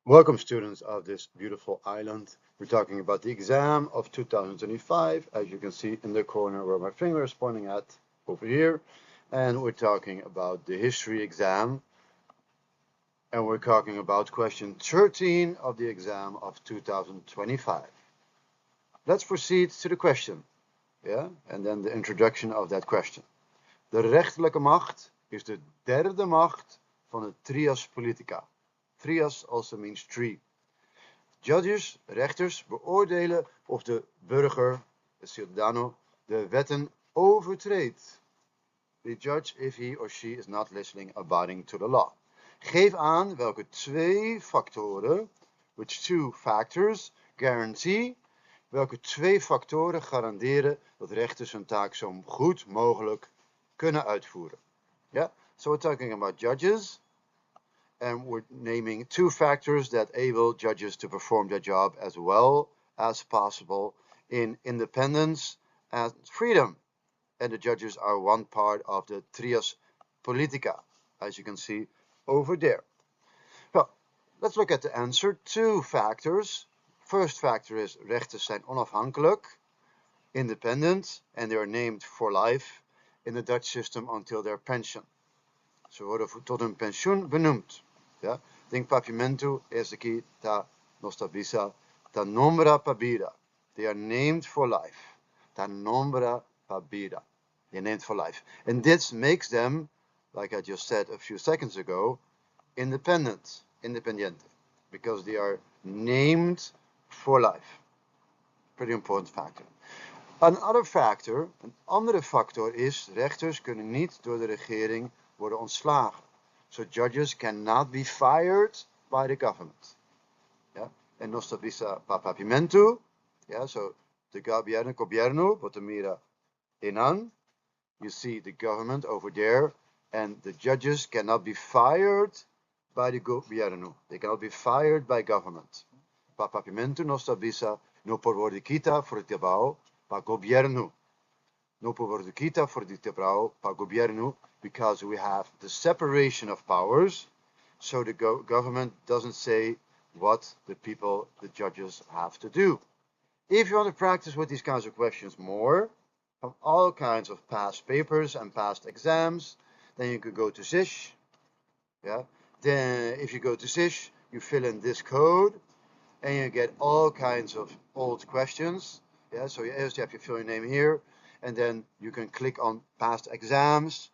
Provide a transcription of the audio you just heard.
Welcome, students of this beautiful island. We're talking about the exam of 2025, as you can see in the corner where my finger is pointing at over here. And we're talking about the history exam. And we're talking about question 13 of the exam of 2025. Let's proceed to the question. Yeah, and then the introduction of that question. De rechterlijke macht is de derde macht van de trias politica. Trias also means tree. Judges, rechters, beoordelen of de burger, de ciudadano, de wetten overtreedt. The judge if he or she is not listening, abiding to the law. Geef aan welke twee factoren, which two factors, guarantee, welke twee factoren garanderen dat rechters hun taak zo goed mogelijk kunnen uitvoeren. Yeah, so we're talking about judges. And we're naming two factors that enable judges to perform their job as well as possible in independence and freedom. And the judges are one part of the trias politica, as you can see over there. Well, let's look at the answer. Two factors. First factor is rechters zijn onafhankelijk, independent, and they are named for life in the Dutch system until their pension. Ze worden tot hun pensioen benoemd. Ja? Think papimentu is aqui ta nossa visa ta nombra pabira. They are named for life. Ta nombra pabira. They're named for life. And this makes them, like I just said a few seconds ago, independent, independiente, because they are named for life. Pretty important factor. Another factor, een andere factor is, rechters kunnen niet door de regering worden ontslagen. So judges cannot be fired by the government. Yeah? En no está visa papimentu. Yeah? So the gobierno, botamira inan. You see the government over there, and the judges cannot be fired by the gobierno. They cannot be fired by government. Papimentu no está visa no por vordiquita for el trabajo pa gobierno. No por vordiquita for el trabajo pa gobierno, because we have the separation of powers, so the government doesn't say what the people, the judges, have to do. If you want to practice with these kinds of questions more, from all kinds of past papers and past exams, then you could go to SISH. Yeah. Then if you go to SISH, you fill in this code, and you get all kinds of old questions. Yeah. So you have to fill your name here, and then you can click on past exams.